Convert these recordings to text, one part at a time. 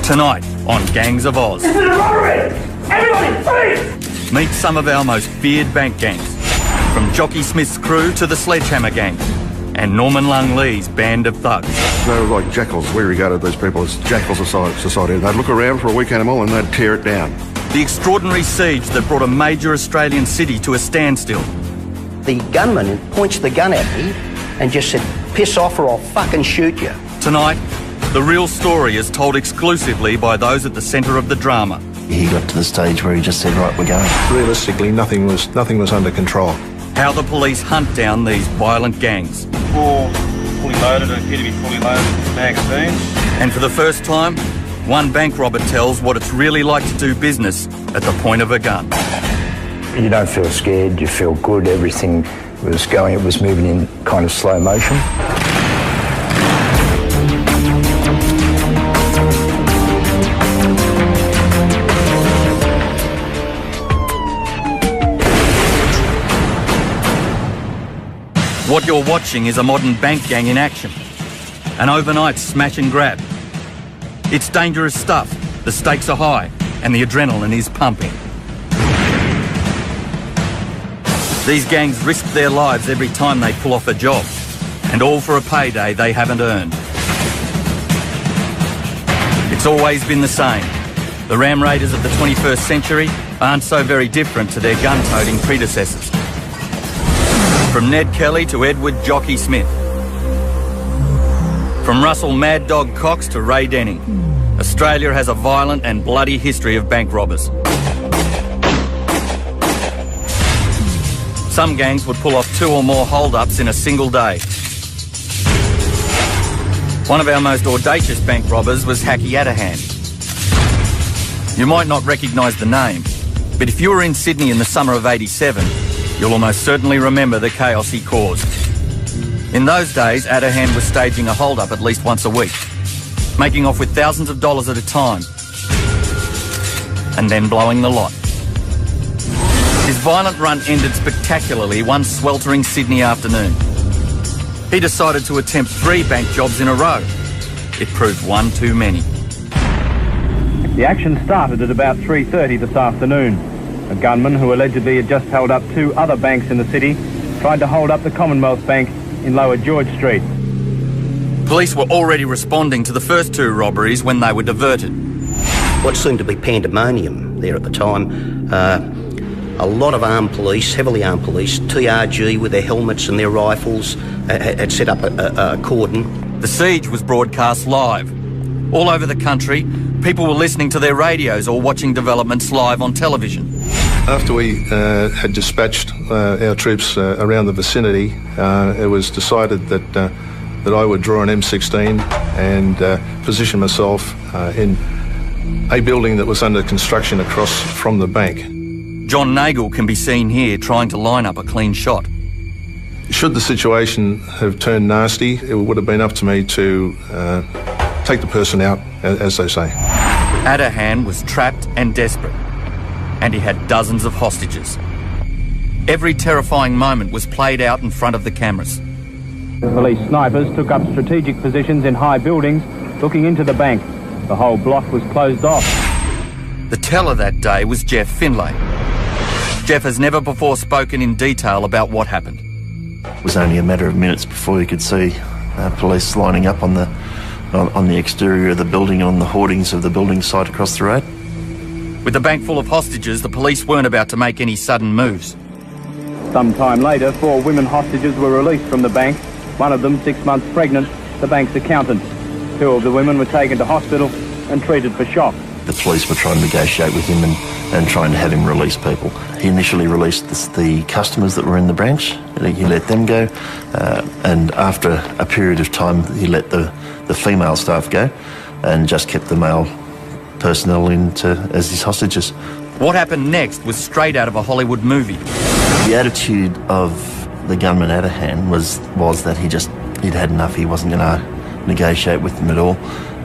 Tonight on Gangs of Oz. This is a robbery! Everybody, please! Meet some of our most feared bank gangs. From Jockey Smith's crew to the Sledgehammer Gang. And Norman Lung Lee's band of thugs. They were like jackals. We regarded these people as jackals of society. They'd look around for a weak animal and they'd tear it down. The extraordinary siege that brought a major Australian city to a standstill. The gunman points the gun at me and just said, "Piss off or I'll fucking shoot you." Tonight, the real story is told exclusively by those at the centre of the drama. He got to the stage where he just said, "Right, we're going." Realistically, nothing was under control. How the police hunt down these violent gangs. All fully loaded and appear to be fully loaded magazines. And for the first time, one bank robber tells what it's really like to do business at the point of a gun. You don't feel scared, you feel good, everything was going, it was moving in kind of slow motion. What you're watching is a modern bank gang in action. An overnight smash and grab. It's dangerous stuff, the stakes are high, and the adrenaline is pumping. These gangs risk their lives every time they pull off a job, and all for a payday they haven't earned. It's always been the same. The Ram Raiders of the 21st century aren't so very different to their gun-toting predecessors. From Ned Kelly to Edward Jockey Smith. From Russell Mad Dog Cox to Ray Denning, Australia has a violent and bloody history of bank robbers. Some gangs would pull off 2 or more hold-ups in a single day. One of our most audacious bank robbers was Hacky Adahan. You might not recognise the name, but if you were in Sydney in the summer of '87, you'll almost certainly remember the chaos he caused. In those days, Adahan was staging a hold-up at least once a week, making off with thousands of dollars at a time, and then blowing the lot. His violent run ended spectacularly one sweltering Sydney afternoon. He decided to attempt 3 bank jobs in a row. It proved one too many. The action started at about 3:30 this afternoon. A gunman who allegedly had just held up 2 other banks in the city tried to hold up the Commonwealth Bank in Lower George Street. Police were already responding to the first 2 robberies when they were diverted. What seemed to be pandemonium there at the time, a lot of armed police, heavily armed police, TRG with their helmets and their rifles, had set up a cordon. The siege was broadcast live. All over the country, people were listening to their radios or watching developments live on television. After we had dispatched our troops around the vicinity, it was decided that I would draw an M16 and position myself in a building that was under construction across from the bank. John Nagel can be seen here trying to line up a clean shot. Should the situation have turned nasty, it would have been up to me to take the person out, as they say. Adahan was trapped and desperate, and he had dozens of hostages. Every terrifying moment was played out in front of the cameras. Police snipers took up strategic positions in high buildings, looking into the bank. The whole block was closed off. The teller that day was Jeff Finlay. Jeff has never before spoken in detail about what happened. It was only a matter of minutes before you could see police lining up on the exterior of the building, on the hoardings of the building site across the road. With the bank full of hostages, the police weren't about to make any sudden moves. Some time later, 4 women hostages were released from the bank, one of them 6 months pregnant, the bank's accountant. 2 of the women were taken to hospital and treated for shock. The police were trying to negotiate with him and trying to have him release people. He initially released the customers that were in the branch. He let them go, and after a period of time, he let the female staff go and just kept the male personnel as his hostages. What happened next was straight out of a Hollywood movie. The attitude of the gunman Adahan was that he'd had enough. He wasn't going to negotiate with them at all.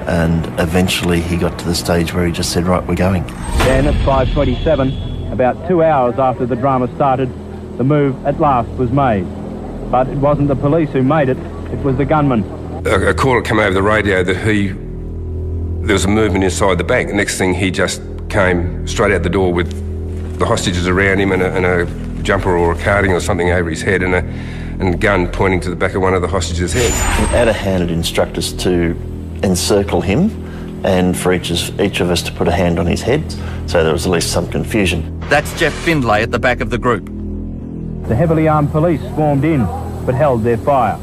And eventually he got to the stage where he just said, "Right, we're going." Then at 5:27, about 2 hours after the drama started, the move at last was made. But it wasn't the police who made it, it was the gunman. A call had come over the radio that there was a movement inside the bank. The next thing, he just came straight out the door with the hostages around him and a jumper or a carding or something over his head and a gun pointing to the back of one of the hostages' heads. Adahan had instructed us to encircle him and for each of us to put a hand on his head, so there was at least some confusion. That's Jeff Findlay at the back of the group. The heavily armed police swarmed in, but held their fire.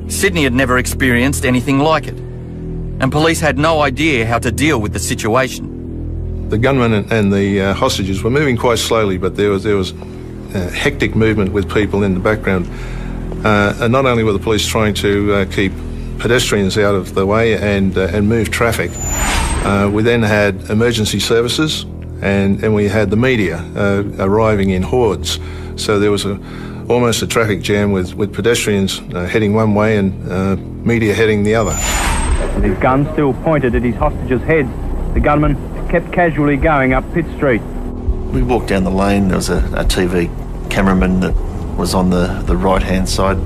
Sydney had never experienced anything like it, and police had no idea how to deal with the situation. The gunman and the hostages were moving quite slowly, but there was hectic movement with people in the background. And not only were the police trying to keep pedestrians out of the way and move traffic, we then had emergency services and we had the media arriving in hordes. So there was almost a traffic jam with pedestrians heading one way and media heading the other. With his gun still pointed at his hostages' heads, the gunman kept casually going up Pitt Street. We walked down the lane. There was a TV cameraman that was on the right-hand side,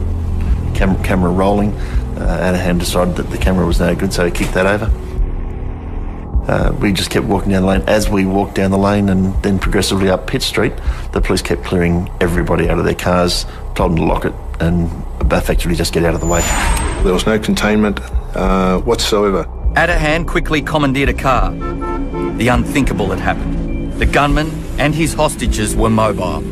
camera rolling. Adahan decided that the camera was no good, so he kicked that over. We just kept walking down the lane. As we walked down the lane and then progressively up Pitt Street, the police kept clearing everybody out of their cars, told them to lock it and effectively just get out of the way. There was no containment whatsoever. Adahan quickly commandeered a car. The unthinkable had happened. The gunman and his hostages were mobile.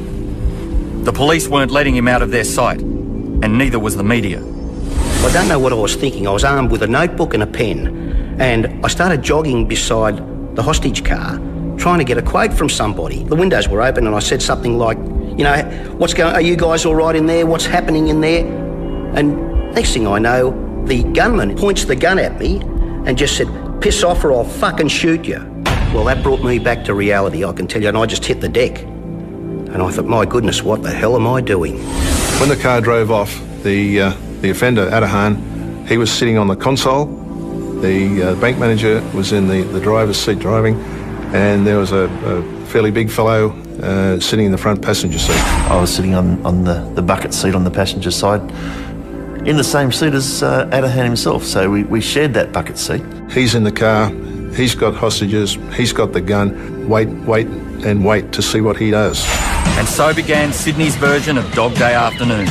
The police weren't letting him out of their sight, and neither was the media. I don't know what I was thinking. I was armed with a notebook and a pen, and I started jogging beside the hostage car, trying to get a quote from somebody. The windows were open, and I said something like, you know, are you guys all right in there? What's happening in there? And next thing I know, the gunman points the gun at me and just said, piss off or I'll fucking shoot you. Well, that brought me back to reality, I can tell you, and I just hit the deck. And I thought, my goodness, what the hell am I doing? When the car drove off, the offender, Adahan, he was sitting on the console. The bank manager was in the driver's seat driving, and there was a fairly big fellow sitting in the front passenger seat. I was sitting on the bucket seat on the passenger side, in the same seat as Adahan himself, so we shared that bucket seat. He's in the car, he's got hostages, he's got the gun. Wait and wait to see what he does. And so began Sydney's version of Dog Day Afternoon.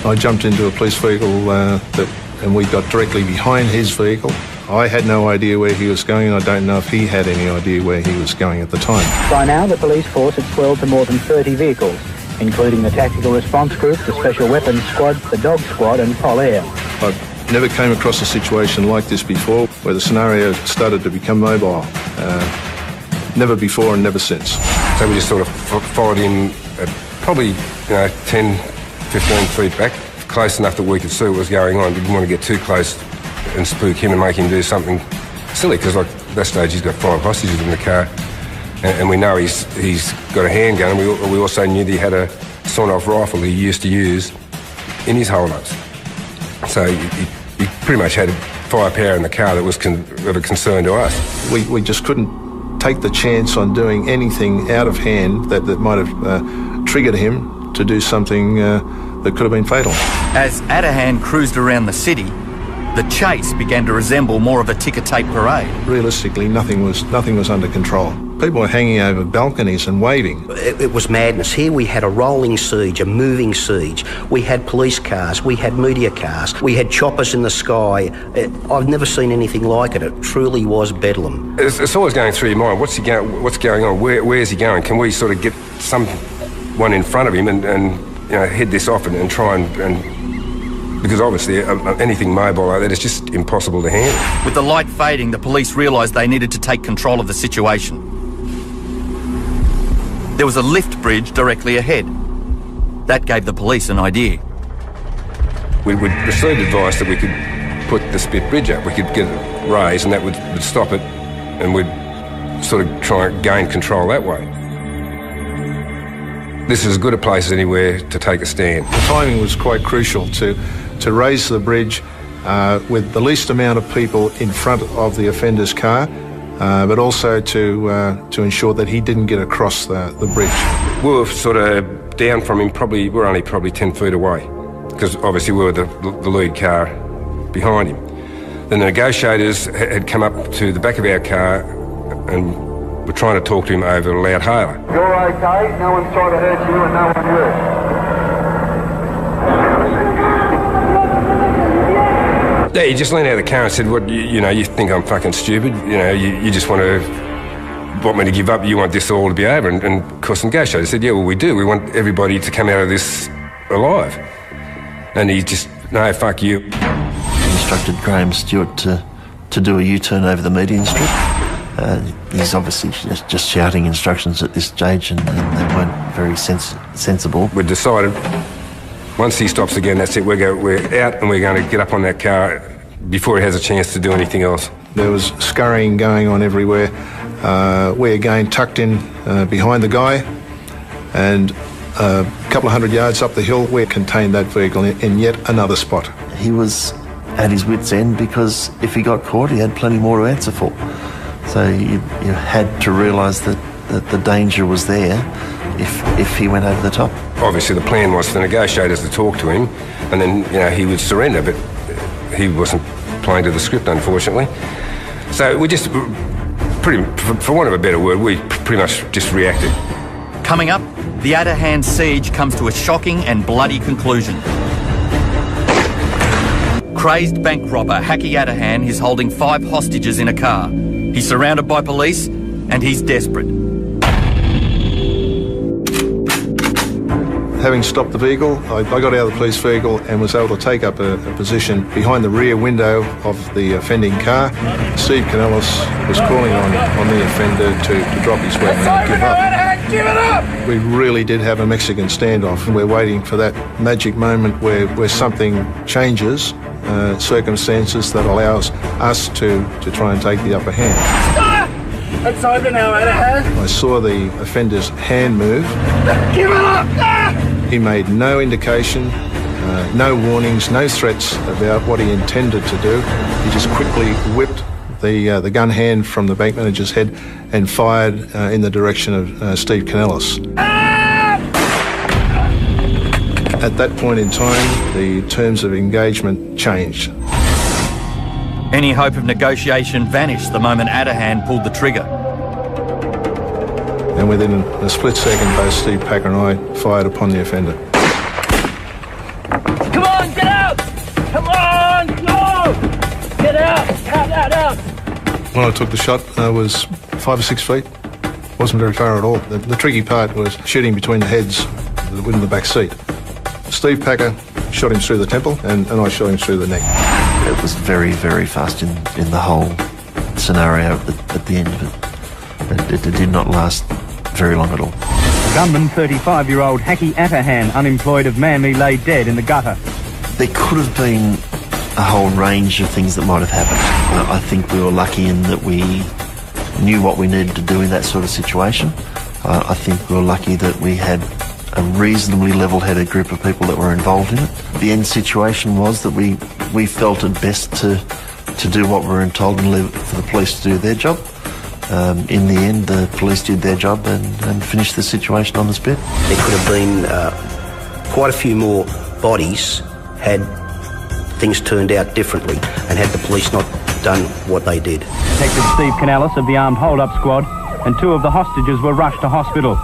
I jumped into a police vehicle and we got directly behind his vehicle. I had no idea where he was going. I don't know if he had any idea where he was going at the time. By now, the police force had swelled to more than 30 vehicles, including the Tactical Response Group, the Special Weapons Squad, the Dog Squad and Pol Air. I've never came across a situation like this before, where the scenario started to become mobile. Never before and never since. So we just sort of followed him probably 10, 15 feet back, close enough that we could see what was going on. Didn't want to get too close and spook him and make him do something silly, because like at that stage he's got 5 hostages in the car, and we know he's got a handgun, and we also knew that he had a sawn-off rifle he used to use in his hold-ups. So he pretty much had firepower in the car that was of a concern to us. We just couldn't take the chance on doing anything out of hand that might have triggered him to do something that could have been fatal. As Adahan cruised around the city, the chase began to resemble more of a ticker tape parade. Realistically, nothing was under control. People were hanging over balconies and waving. It was madness. Here we had a rolling siege, a moving siege. We had police cars, we had media cars, we had choppers in the sky. I've never seen anything like it. It truly was bedlam. It's always going through your mind, what's going on? Where's he going? Can we sort of get someone in front of him and head this off and try and because obviously anything mobile like that is just impossible to handle. With the light fading, the police realised they needed to take control of the situation. There was a lift bridge directly ahead. That gave the police an idea. We would receive advice that we could put the spit bridge up. We could get it raised and that would stop it, and we'd sort of try and gain control that way. This is as good a place as anywhere to take a stand. The timing was quite crucial to raise the bridge with the least amount of people in front of the offender's car, but also to ensure that he didn't get across the bridge. We were sort of down from him, we're only 10 feet away, because obviously we were the lead car behind him. The negotiators had come up to the back of our car and were trying to talk to him over a loud hailer. You're okay, no one's trying to hurt you and no one will. Yeah, he just leaned out of the car and said, "What, you think I'm fucking stupid? You just want me to give up, you want this all to be over?" And of course the negotiator said, "Yeah, well we do, we want everybody to come out of this alive." And he just, "No, fuck you." He instructed Graham Stewart to do a U-turn over the median strip. He's obviously just shouting instructions at this stage, and they weren't very sensible. We decided, once he stops again, that's it, we're out and we're going to get up on that car before he has a chance to do anything else. There was scurrying going on everywhere. We again tucked in behind the guy, and a couple of 100 yards up the hill, we contained that vehicle in yet another spot. He was at his wit's end because if he got caught, he had plenty more to answer for. So you had to realise that the danger was there if he went over the top. Obviously the plan was for the negotiators to talk to him and then he would surrender, but he wasn't playing to the script, unfortunately. So we just, for want of a better word, we pretty much just reacted. Coming up, the Atahan siege comes to a shocking and bloody conclusion. Crazed bank robber Hacky Atahan is holding 5 hostages in a car. He's surrounded by police and he's desperate. Having stopped the vehicle, I got out of the police vehicle and was able to take up a position behind the rear window of the offending car. Steve Canellis was calling on the offender to drop his weapon and give up. Give it up! We really did have a Mexican standoff, and we're waiting for that magic moment where something changes, circumstances that allows us to try and take the upper hand. It's over now, Atahan. I saw the offender's hand move. Give it up! He made no indication, no warnings, no threats about what he intended to do. He just quickly whipped the gun hand from the bank manager's head and fired in the direction of Steve Canellis. At that point in time, the terms of engagement changed. Any hope of negotiation vanished the moment Atahan pulled the trigger. And within a split second, both Steve Packer and I fired upon the offender. Come on, get out! Come on, go! Get out! Out! When I took the shot, I was 5 or 6 feet. Wasn't very far at all. The tricky part was shooting between the heads within the back seat. Steve Packer shot him through the temple, and I shot him through the neck. It was very, very fast in the whole scenario at the end of it. It did not last very long at all. Gunman 35-year-old Hacky Atahan, unemployed of Manly, lay dead in the gutter. There could have been a whole range of things that might have happened. I think we were lucky in that we knew what we needed to do in that sort of situation. I think we were lucky that we had a reasonably level-headed group of people that were involved in it. The end situation was that we felt it best to do what we were told and leave it for the police to do their job. In the end, the police did their job and finished the situation on the spit. There could have been quite a few more bodies had things turned out differently and had the police not done what they did. Detective Steve Canellis of the Armed Hold-Up Squad and 2 of the hostages were rushed to hospital.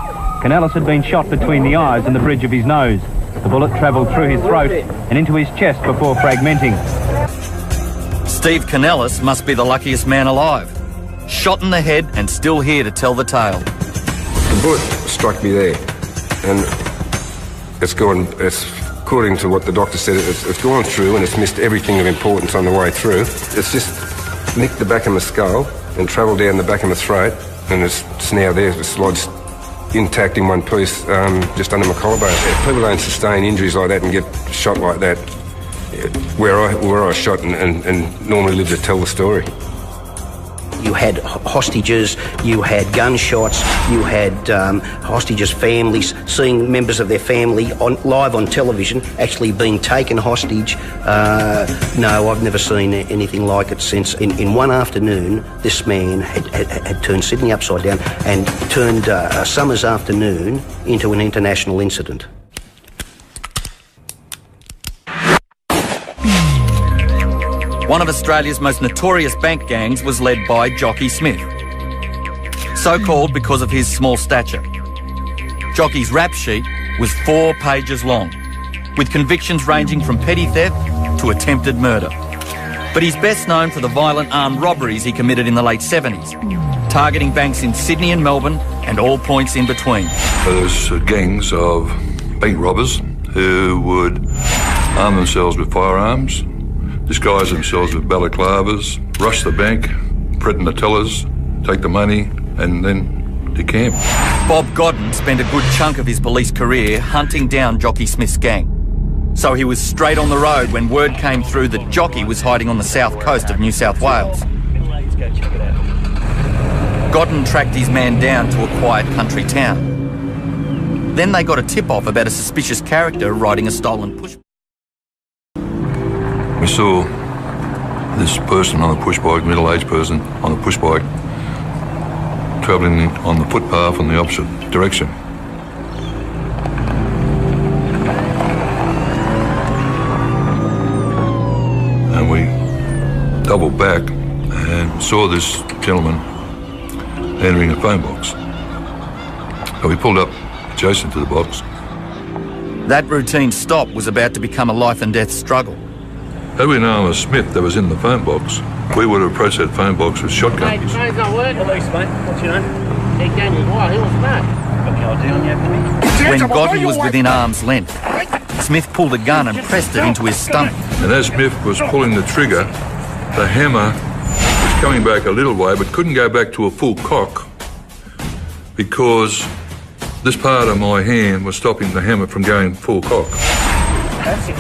Canellis had been shot between the eyes and the bridge of his nose. The bullet travelled through his throat and into his chest before fragmenting. Steve Canellis must be the luckiest man alive. Shot in the head and still here to tell the tale. The bullet struck me there, and it's according to what the doctor said, it's gone through and it's missed everything of importance on the way through. It's just nicked the back of my skull and travelled down the back of my throat, and it's now there, it's lodged intact in one piece just under my collarbone. People don't sustain injuries like that and get shot like that where I shot and normally live to tell the story. You had hostages, you had gunshots, you had hostages' families, seeing members of their family live on television actually being taken hostage. No, I've never seen anything like it since. In one afternoon, this man had turned Sydney upside down and turned a summer's afternoon into an international incident. One of Australia's most notorious bank gangs was led by Jockey Smith. So called because of his small stature. Jockey's rap sheet was 4 pages long, with convictions ranging from petty theft to attempted murder. But he's best known for the violent armed robberies he committed in the late 70s, targeting banks in Sydney and Melbourne and all points in between. There's gangs of bank robbers who would arm themselves with firearms, disguise themselves with balaclavas, rush the bank, threaten the tellers, take the money and then decamp. Bob Godden spent a good chunk of his police career hunting down Jockey Smith's gang. So he was straight on the road when word came through that Jockey was hiding on the south coast of New South Wales. Godden tracked his man down to a quiet country town. Then they got a tip-off about a suspicious character riding a stolen push. We saw this person on a push bike, middle-aged person on a push bike, travelling on the footpath in the opposite direction. And we doubled back and saw this gentleman entering a phone box. So we pulled up adjacent to the box. That routine stop was about to become a life and death struggle. Had we known it was Smith that was in the phone box, we would have approached that phone box with shotguns. Mate, name's not word. Police, mate. What's your name? He gave me why? He was mad. Got the idea on you, haven't When Godden was within arm's length, Smith pulled a gun and pressed it into his stomach. And as Smith was pulling the trigger, the hammer was coming back a little way, but couldn't go back to a full cock because this part of my hand was stopping the hammer from going full cock. That's it.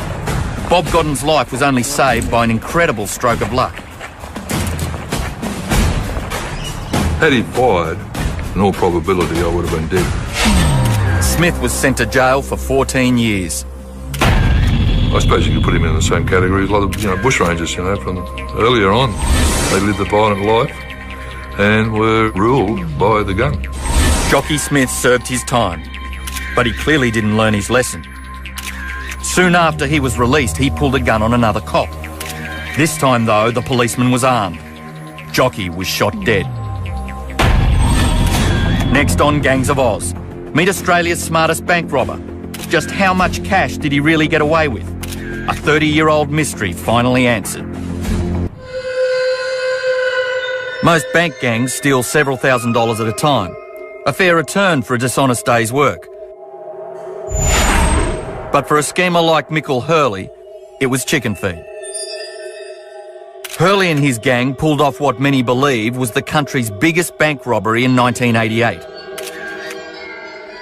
Bob Godden's life was only saved by an incredible stroke of luck. Had he fired, in all probability I would have been dead. Smith was sent to jail for 14 years. I suppose you could put him in the same category as a lot of, bushrangers, from earlier on. They lived a violent life and were ruled by the gun. Jockey Smith served his time, but he clearly didn't learn his lesson. Soon after he was released, he pulled a gun on another cop. This time, though, the policeman was armed. Jockey was shot dead. Next on Gangs of Oz, meet Australia's smartest bank robber. Just how much cash did he really get away with? A 30-year-old mystery finally answered. Most bank gangs steal several $1,000s at a time, a fair return for a dishonest day's work. But for a schemer like Michael Hurley, it was chicken feed. Hurley and his gang pulled off what many believe was the country's biggest bank robbery in 1988.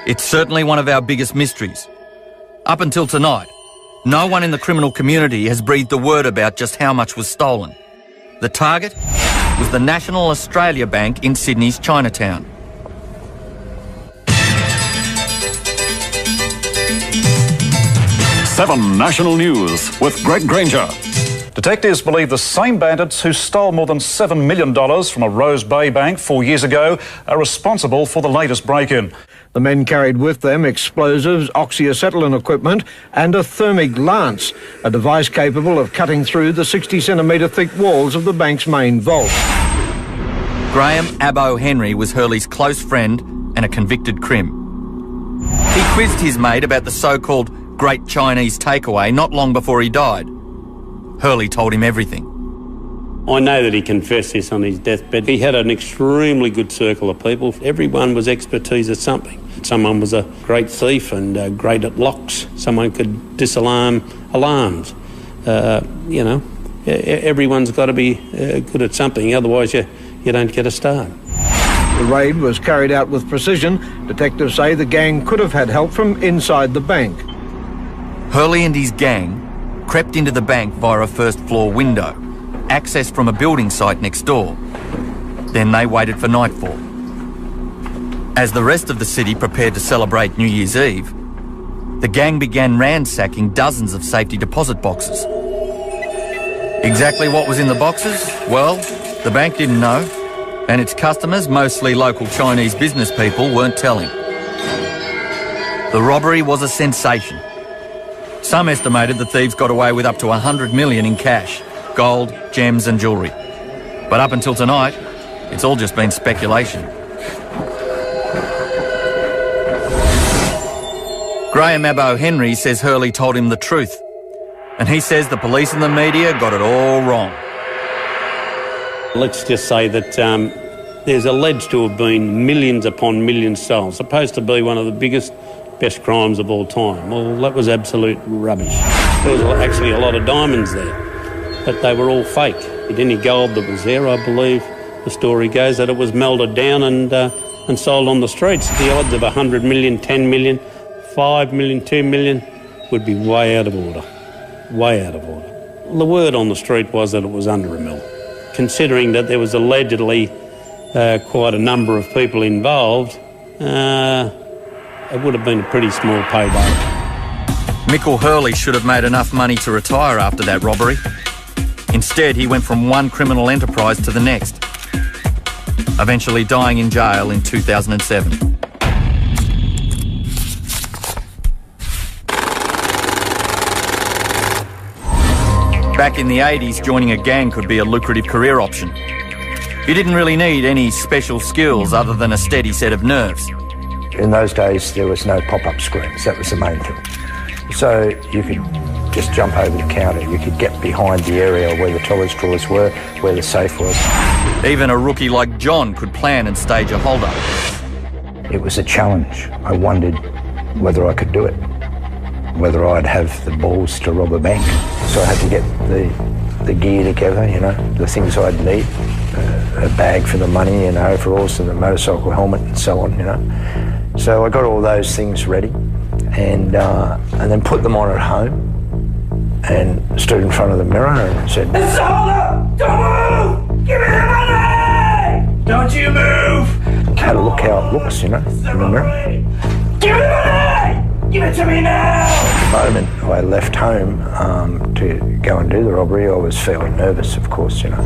It's certainly one of our biggest mysteries. Up until tonight, no one in the criminal community has breathed a word about just how much was stolen. The target was the National Australia Bank in Sydney's Chinatown. Seven National News with Greg Granger. Detectives believe the same bandits who stole more than $7 million from a Rose Bay bank 4 years ago are responsible for the latest break-in. The men carried with them explosives, oxyacetylene equipment and a thermic lance, a device capable of cutting through the 60-centimetre thick walls of the bank's main vault. Graham Abbo Henry was Hurley's close friend and a convicted crim. He quizzed his mate about the so-called Great Chinese Takeaway not long before he died. Hurley told him everything. I know that he confessed this on his deathbed. He had an extremely good circle of people. Everyone was expertise at something. Someone was a great thief and great at locks. Someone could disalarm alarms. Everyone's got to be good at something, otherwise you don't get a start. The raid was carried out with precision. Detectives say the gang could have had help from inside the bank. Hurley and his gang crept into the bank via a first-floor window, accessed from a building site next door. Then they waited for nightfall. As the rest of the city prepared to celebrate New Year's Eve, the gang began ransacking dozens of safety deposit boxes. Exactly what was in the boxes? Well, the bank didn't know, and its customers, mostly local Chinese business people, weren't telling. The robbery was a sensation. Some estimated the thieves got away with up to $100 million in cash. gold, gems and jewellery. But up until tonight, it's all just been speculation. Graham Abbo Henry says Hurley told him the truth. And he says the police and the media got it all wrong. Let's just say that there's alleged to have been millions upon millions stolen. Supposed to be one of the biggest, best crimes of all time. Well, that was absolute rubbish. There was actually a lot of diamonds there, but they were all fake. Any gold that was there, I believe, the story goes that it was melted down and sold on the streets. The odds of 100 million, 10 million, 5 million, 2 million would be way out of order. Way out of order. The word on the street was that it was under $1 million. Considering that there was allegedly quite a number of people involved, it would have been a pretty small payday. Michael Hurley should have made enough money to retire after that robbery. Instead, he went from one criminal enterprise to the next, eventually dying in jail in 2007. Back in the 80s, joining a gang could be a lucrative career option. You didn't really need any special skills other than a steady set of nerves. In those days, there was no pop-up screens. That was the main thing. So you could just jump over the counter. You could get behind the area where the tellers drawers were, where the safe was. Even a rookie like John could plan and stage a hold-up. It was a challenge. I wondered whether I could do it, whether I'd have the balls to rob a bank. So I had to get the gear together, you know, the things I'd need, a bag for the money and overalls and the motorcycle helmet and so on, you know. So I got all those things ready and then put them on at home and stood in front of the mirror and said, Sola, don't move! Give me the money! Don't you move! Had a look how it looks, you know, in the mirror. Give me the money! Give it to me now! The moment I left home to go and do the robbery, I was fairly nervous, of course, you know.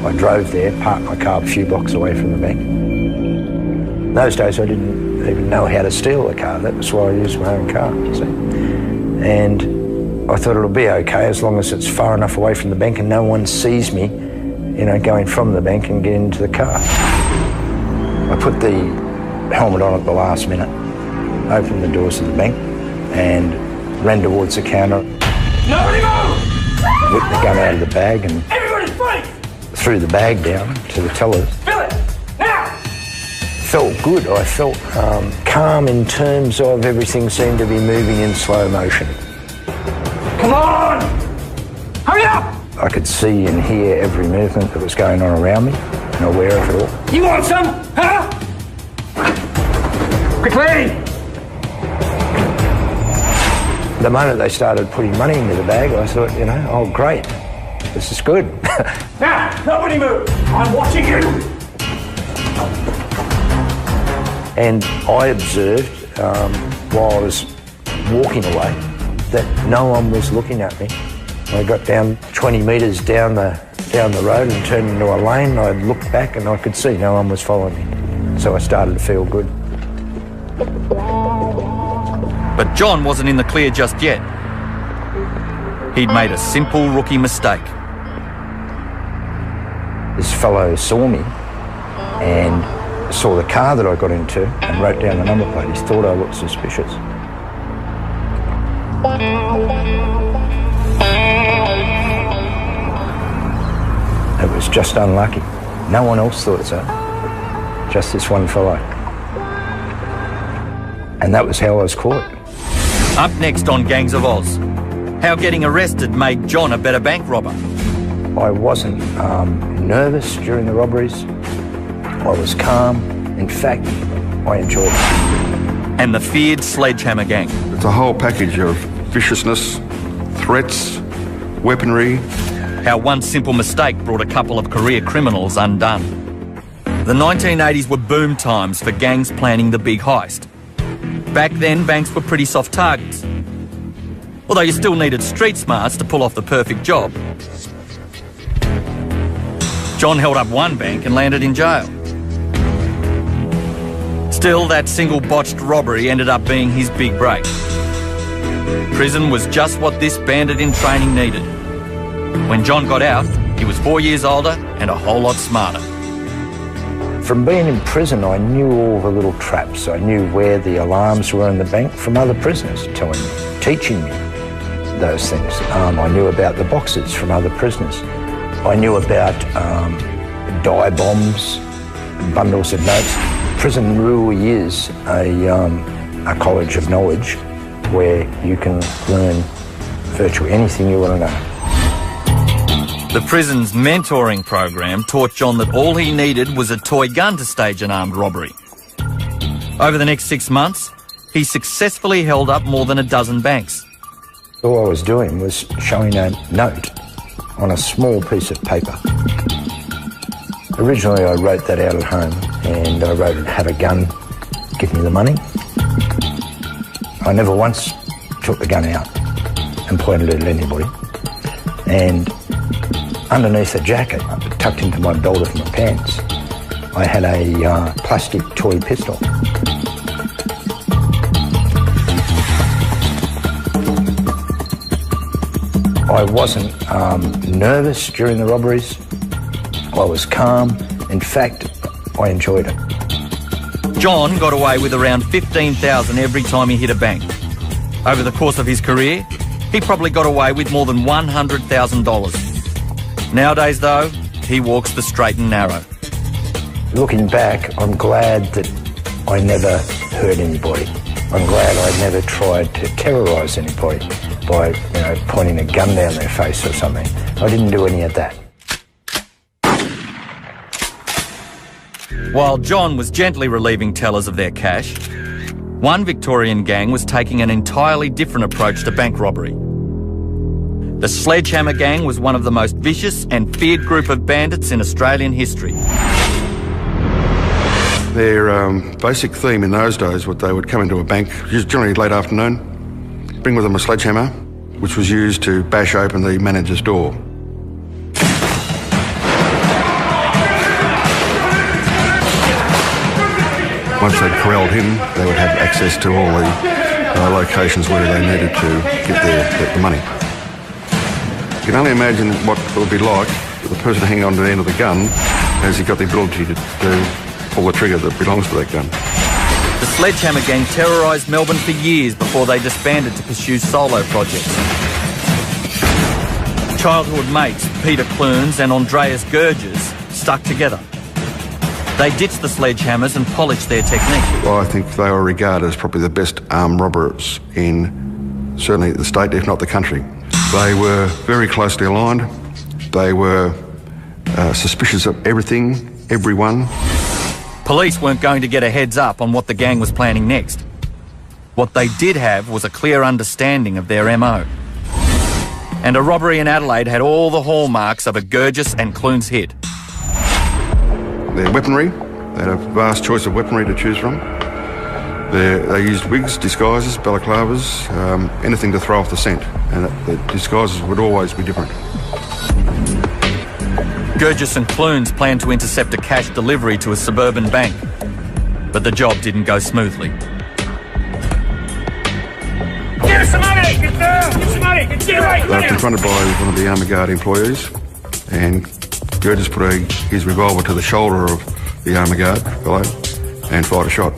I drove there, parked my car a few blocks away from the bank. In those days, I didn't even know how to steal a car. That was why I used my own car, you see. And I thought it'll be okay as long as it's far enough away from the bank and no one sees me, you know, going from the bank and getting into the car. I put the helmet on at the last minute, opened the doors of the bank and ran towards the counter. Nobody move! Whipped the gun out of the bag and Everybody fight! threw the bag down to the tellers. Fill it! Now! Felt good. I felt calm in terms of everything seemed to be moving in slow motion. Come on! Hurry up! I could see and hear every movement that was going on around me and aware of it all. You want some? Huh? Quickly! The moment they started putting money into the bag, I thought, you know, oh great, this is good. Now, nobody move! I'm watching you! And I observed, while I was walking away, that no one was looking at me. I got down 20 metres down the road and turned into a lane. I looked back and I could see no one was following me. So I started to feel good. But John wasn't in the clear just yet. He'd made a simple rookie mistake. This fellow saw me and saw the car that I got into and wrote down the number plate. He thought I looked suspicious. It was just unlucky. No one else thought so. Just this one fellow. And that was how I was caught. Up next on Gangs of Oz, how getting arrested made John a better bank robber. I wasn't nervous during the robberies. I was calm. In fact, I enjoyed it. And the feared Sledgehammer Gang. It's a whole package of viciousness, threats, weaponry. How one simple mistake brought a couple of career criminals undone. The 1980s were boom times for gangs planning the big heist. Back then, banks were pretty soft targets. Although you still needed street smarts to pull off the perfect job. John held up one bank and landed in jail. Still, that single botched robbery ended up being his big break. Prison was just what this bandit in training needed. When John got out, he was 4 years older and a whole lot smarter. From being in prison, I knew all the little traps. I knew where the alarms were in the bank from other prisoners teaching me those things. I knew about the boxes from other prisoners. I knew about dye bombs, bundles of notes. Prison really is a college of knowledge where you can learn virtually anything you want to know. The prison's mentoring program taught John that all he needed was a toy gun to stage an armed robbery. Over the next 6 months, he successfully held up more than a dozen banks. All I was doing was showing a note on a small piece of paper. Originally, I wrote that out at home, and I wrote it, "Have a gun, give me the money." I never once took the gun out and pointed it at anybody. And underneath the jacket, tucked into my belt of my pants, I had a plastic toy pistol. I wasn't nervous during the robberies. I was calm. In fact, I enjoyed it. John got away with around $15,000 every time he hit a bank. Over the course of his career, he probably got away with more than $100,000. Nowadays, though, he walks the straight and narrow. Looking back, I'm glad that I never hurt anybody. I'm glad I never tried to terrorise anybody by, pointing a gun down their face or something. I didn't do any of that. While John was gently relieving tellers of their cash, one Victorian gang was taking an entirely different approach to bank robbery. The Sledgehammer Gang was one of the most vicious and feared group of bandits in Australian history. Their basic theme in those days, what they would come into a bank, generally late afternoon, bring with them a sledgehammer, which was used to bash open the manager's door. Once they'd corralled him, they would have access to all the locations where they needed to get the money. You can only imagine what it would be like for the person hanging on to the end of the gun as he got the ability to pull the trigger that belongs to that gun. The Sledgehammer Gang terrorised Melbourne for years before they disbanded to pursue solo projects. Childhood mates Peter Clunes and Andreas Gurges stuck together. They ditched the sledgehammers and polished their technique. Well, I think they were regarded as probably the best armed robbers in certainly the state, if not the country. They were very closely aligned. They were suspicious of everything, everyone. Police weren't going to get a heads up on what the gang was planning next. What they did have was a clear understanding of their MO. And a robbery in Adelaide had all the hallmarks of a Gurges and Clunes hit. Their weaponry, they had a vast choice of weaponry to choose from. They used wigs, disguises, balaclavas, anything to throw off the scent. And the disguises would always be different. Gurges and Clunes planned to intercept a cash delivery to a suburban bank, but the job didn't go smoothly. Get us some money! Get down! Get some money! Get away! They were confronted by one of the Army Guard employees, and Gurges put his revolver to the shoulder of the Army Guard fellow and fired a shot,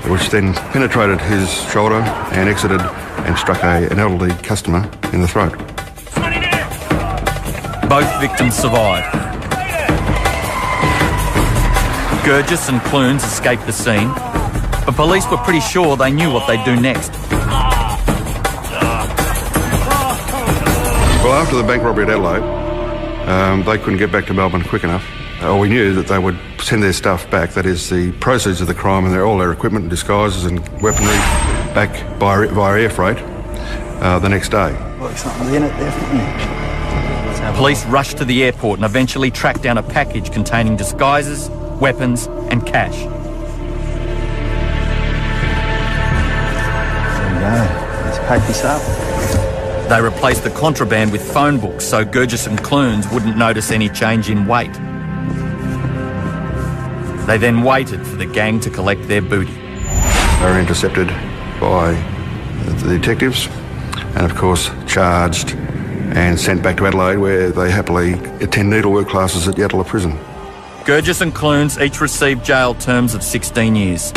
which then penetrated his shoulder and exited and struck an elderly customer in the throat. Both victims survived. Gurges and Clunes escaped the scene, but police were pretty sure they knew what they'd do next. Well, after the bank robbery at Adelaide, they couldn't get back to Melbourne quick enough. We knew that they would send their stuff back, that is the proceeds of the crime and all their equipment and disguises and weaponry, back via air freight the next day. Well, something's in it, definitely. Police rushed to the airport and eventually tracked down a package containing disguises, weapons and cash. There we go. Let's pack this up. They replaced the contraband with phone books so Gurges and Clunes wouldn't notice any change in weight. They then waited for the gang to collect their booty. They were intercepted by the detectives and, of course, charged and sent back to Adelaide, where they happily attend needlework classes at Yatala Prison. Gurgis and Clunes each received jail terms of 16 years.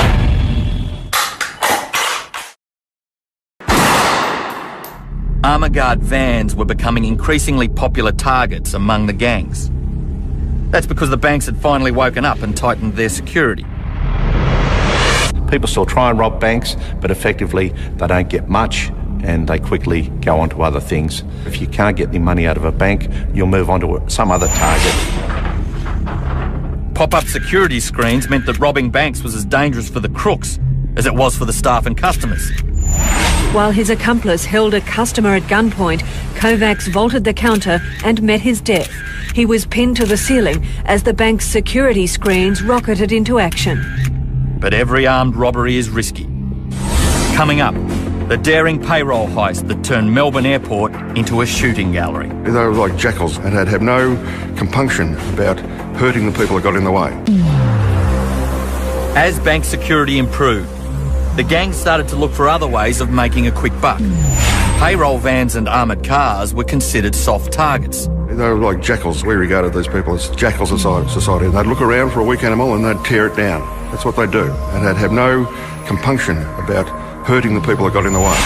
Armour Guard vans were becoming increasingly popular targets among the gangs. That's because the banks had finally woken up and tightened their security. People still try and rob banks, but effectively they don't get much and they quickly go on to other things. If you can't get any money out of a bank, you'll move on to some other target. Pop-up security screens meant that robbing banks was as dangerous for the crooks as it was for the staff and customers. While his accomplice held a customer at gunpoint, Kovacs vaulted the counter and met his death. He was pinned to the ceiling as the bank's security screens rocketed into action. But every armed robbery is risky. Coming up, the daring payroll heist that turned Melbourne Airport into a shooting gallery. They were like jackals and had no compunction about hurting the people that got in the way. As bank security improved, the gang started to look for other ways of making a quick buck. Payroll vans and armoured cars were considered soft targets. They were like jackals. We regarded these people as jackals of society. They'd look around for a weak animal and they'd tear it down. That's what they'd do. And they'd have no compunction about hurting the people that got in the way.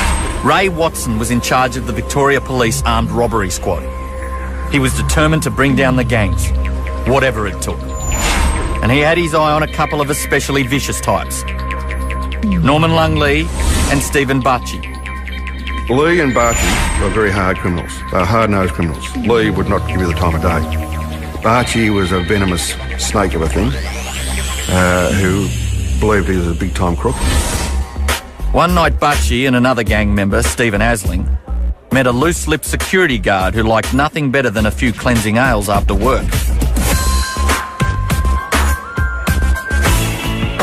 Ray Watson was in charge of the Victoria Police Armed Robbery Squad. He was determined to bring down the gangs, whatever it took. And he had his eye on a couple of especially vicious types. Norman Lung Lee and Stephen Bacci. Lee and Bacci were very hard criminals. They were hard-nosed criminals. Lee would not give you the time of day. Bacci was a venomous snake of a thing who believed he was a big-time crook. One night, Bacci and another gang member, Stephen Asling, met a loose-lipped security guard who liked nothing better than a few cleansing ales after work.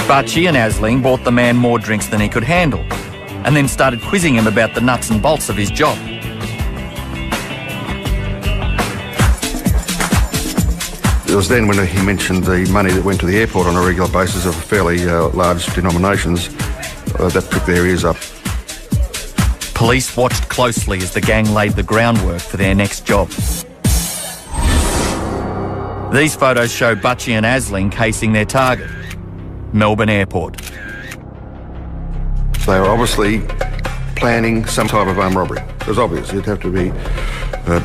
Bacci and Asling bought the man more drinks than he could handle, and then started quizzing him about the nuts and bolts of his job. It was then when he mentioned the money that went to the airport on a regular basis of fairly large denominations that pricked their ears up. Police watched closely as the gang laid the groundwork for their next job. These photos show Bacci and Asling casing their target, Melbourne Airport. They were obviously planning some type of armed robbery. It was obvious. You'd have to be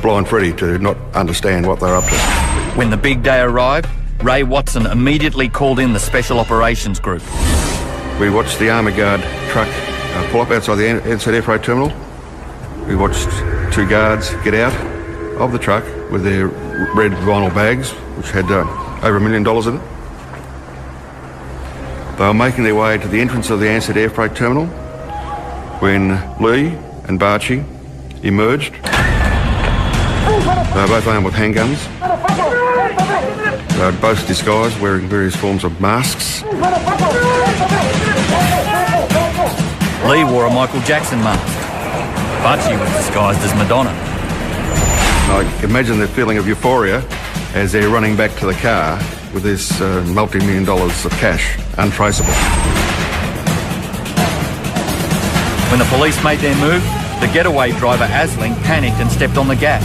blind Freddy to not understand what they're up to. When the big day arrived, Ray Watson immediately called in the Special Operations Group. We watched the Armour Guard truck pull up outside the NZ Air Freight Terminal. We watched two guards get out of the truck with their red vinyl bags, which had over $1 million in it. They were making their way to the entrance of the Ansett Air Freight Terminal when Lee and Bacci emerged. They were both armed with handguns. They were both disguised, wearing various forms of masks. Lee wore a Michael Jackson mask. Bacci was disguised as Madonna. I imagine the feeling of euphoria as they're running back to the car with this multi-million dollars of cash, untraceable. When the police made their move, the getaway driver Asling panicked and stepped on the gas.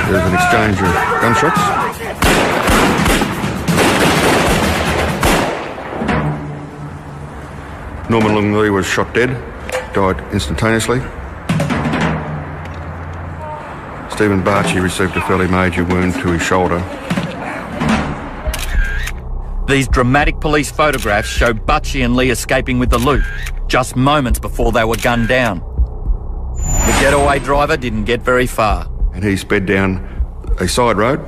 There was an exchange of gunshots. Norman Lung Lee was shot dead, died instantaneously. Stephen Bacci received a fairly major wound to his shoulder. These dramatic police photographs show Bacci and Lee escaping with the loot, just moments before they were gunned down. The getaway driver didn't get very far. And he sped down a side road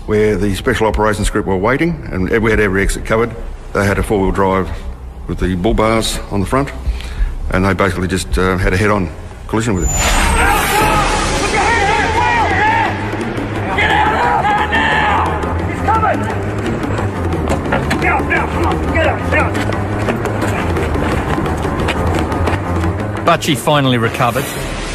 where the Special Operations Group were waiting, and we had every exit covered. They had a four-wheel drive with the bull bars on the front, and they basically just had a head-on collision with him. Bacci finally recovered,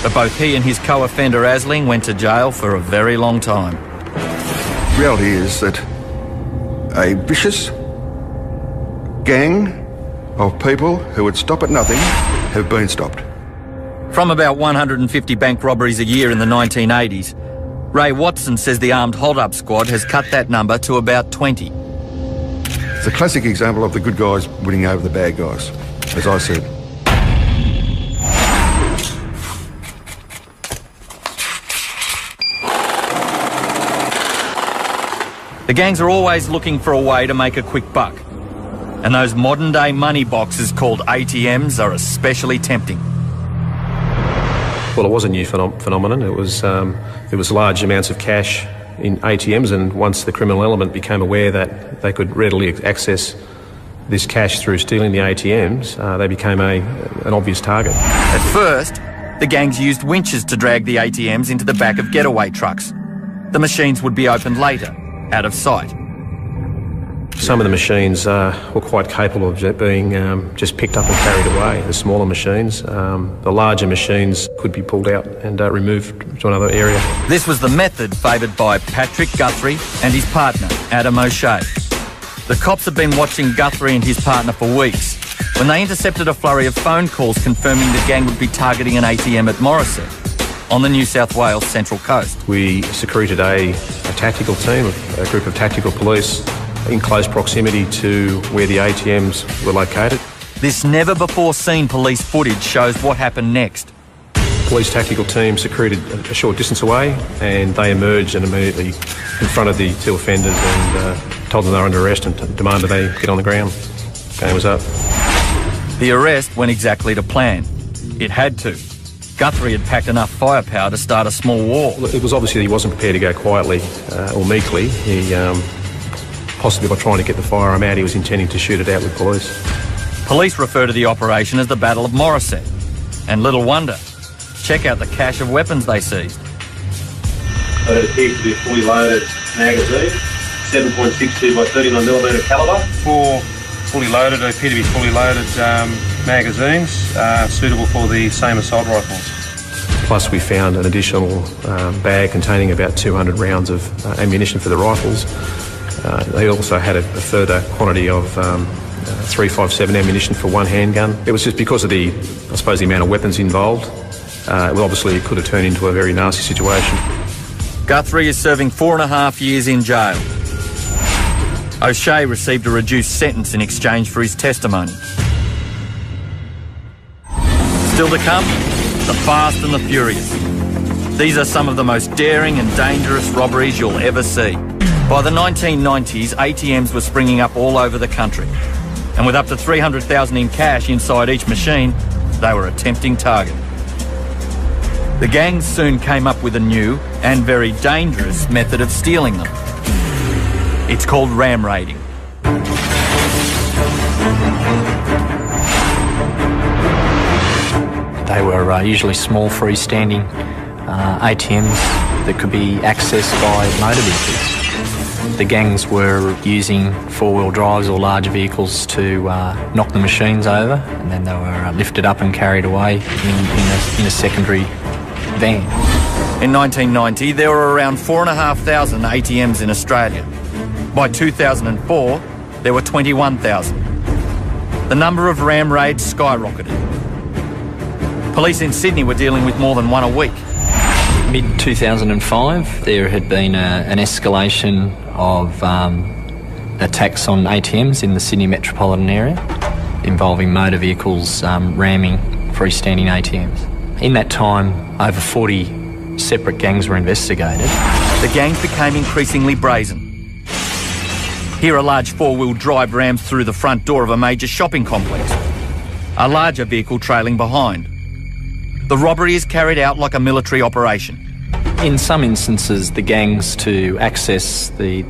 but both he and his co-offender Asling went to jail for a very long time. The reality is that a vicious gang of people who would stop at nothing have been stopped. From about 150 bank robberies a year in the 1980s, Ray Watson says the armed hold-up squad has cut that number to about 20. It's a classic example of the good guys winning over the bad guys, as I said. The gangs are always looking for a way to make a quick buck. And those modern-day money boxes called ATMs are especially tempting. Well, it was a new phenomenon. It was large amounts of cash in ATMs, and once the criminal element became aware that they could readily access this cash through stealing the ATMs, they became an obvious target. At first, the gangs used winches to drag the ATMs into the back of getaway trucks. The machines would be opened later, out of sight. Some of the machines were quite capable of being just picked up and carried away, the smaller machines. The larger machines could be pulled out and removed to another area. This was the method favoured by Patrick Guthrie and his partner, Adam O'Shea. The cops had been watching Guthrie and his partner for weeks when they intercepted a flurry of phone calls confirming the gang would be targeting an ATM at Morisset on the New South Wales Central Coast. We secreted a tactical team, a group of tactical police in close proximity to where the ATMs were located. This never-before-seen police footage shows what happened next. Police tactical team secreted a short distance away, and they emerged and immediately confronted the two offenders and told them they were under arrest and demanded they get on the ground. Game was up. The arrest went exactly to plan. It had to. Guthrie had packed enough firepower to start a small war. It was obviously he wasn't prepared to go quietly or meekly. He, possibly by trying to get the firearm out, he was intending to shoot it out with police. Police refer to the operation as the Battle of Morisset. And little wonder. Check out the cache of weapons they seized. It appears to be a fully loaded magazine, 7.62 by 39mm calibre. 4 fully loaded, they appear to be fully loaded magazines, suitable for the same assault rifles. Plus we found an additional bag containing about 200 rounds of ammunition for the rifles. They also had a further quantity of 357 ammunition for one handgun. It was just because of the amount of weapons involved. Obviously it could have turned into a very nasty situation. Guthrie is serving 4.5 years in jail. O'Shea received a reduced sentence in exchange for his testimony. Still to come, the Fast and the Furious. These are some of the most daring and dangerous robberies you'll ever see. By the 1990s, ATMs were springing up all over the country. And with up to $300,000 in cash inside each machine, they were a tempting target. The gangs soon came up with a new and very dangerous method of stealing them. It's called ram raiding. They were usually small freestanding ATMs that could be accessed by motor vehicles. The gangs were using four-wheel drives or larger vehicles to knock the machines over, and then they were lifted up and carried away in a secondary van. In 1990, there were around 4,500 ATMs in Australia. By 2004, there were 21,000. The number of ram raids skyrocketed. Police in Sydney were dealing with more than one a week. Mid-2005, there had been an escalation of attacks on ATMs in the Sydney metropolitan area involving motor vehicles ramming freestanding ATMs. In that time, over 40 separate gangs were investigated. The gangs became increasingly brazen. Here a large four-wheel drive rams through the front door of a major shopping complex, a larger vehicle trailing behind. The robbery is carried out like a military operation. In some instances, the gangs, to access the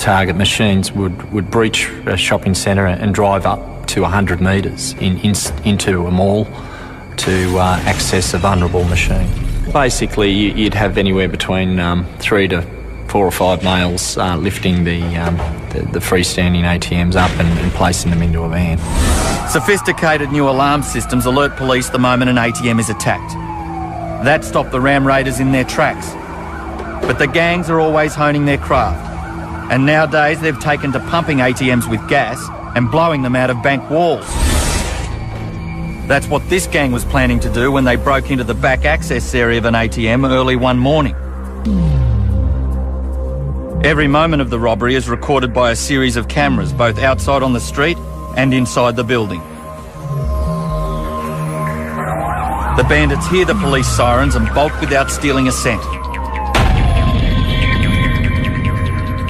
target machines, would breach a shopping centre and drive up to 100 metres into a mall to access a vulnerable machine. Basically, you'd have anywhere between 3 to 4 or 5 males lifting the freestanding ATMs up and placing them into a van. Sophisticated new alarm systems alert police the moment an ATM is attacked. That stopped the ram raiders in their tracks. But the gangs are always honing their craft. And nowadays they've taken to pumping ATMs with gas and blowing them out of bank walls. That's what this gang was planning to do when they broke into the back access area of an ATM early one morning. Every moment of the robbery is recorded by a series of cameras, both outside on the street and inside the building. The bandits hear the police sirens and bolt without stealing a cent.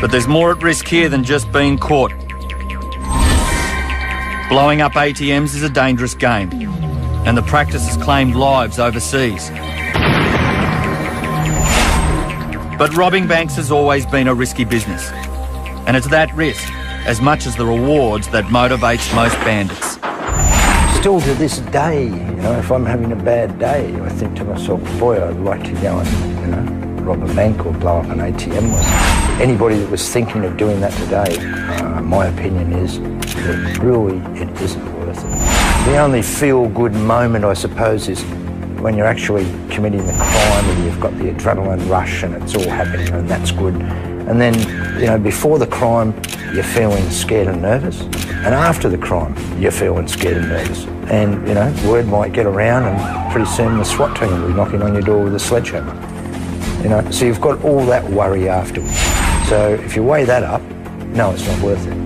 But there's more at risk here than just being caught. Blowing up ATMs is a dangerous game, and the practice has claimed lives overseas. But robbing banks has always been a risky business, and it's that risk, as much as the rewards, that motivates most bandits. Still to this day, if I'm having a bad day, I think to myself, boy, I'd like to go and, rob a bank or blow up an ATM. Anybody that was thinking of doing that today, my opinion is that really it isn't worth it. The only feel-good moment, I suppose, is when you're actually committing the crime and you've got the adrenaline rush and it's all happening and that's good. And then, before the crime, you're feeling scared and nervous. And after the crime, you're feeling scared and nervous. And, word might get around and pretty soon the SWAT team will be knocking on your door with a sledgehammer. So you've got all that worry afterwards. So if you weigh that up, no, it's not worth it.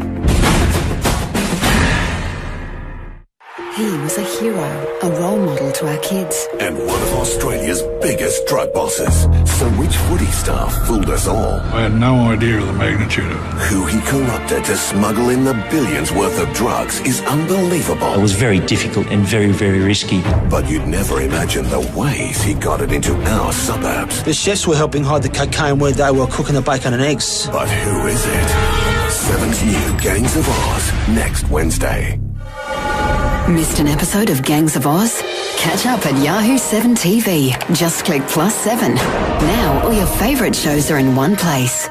He was a hero, a role model to our kids. And one of Australia's biggest drug bosses. So which footy star fooled us all? I had no idea of the magnitude of it. Who he corrupted to smuggle in the billions worth of drugs is unbelievable. It was very difficult and very, very risky. But you'd never imagine the ways he got it into our suburbs. The chefs were helping hide the cocaine where they were cooking the bacon and eggs. But who is it? 7's new Gangs of Oz, next Wednesday. Missed an episode of Gangs of Oz? Catch up at Yahoo 7 TV. Just click +7. Now all your favourite shows are in one place.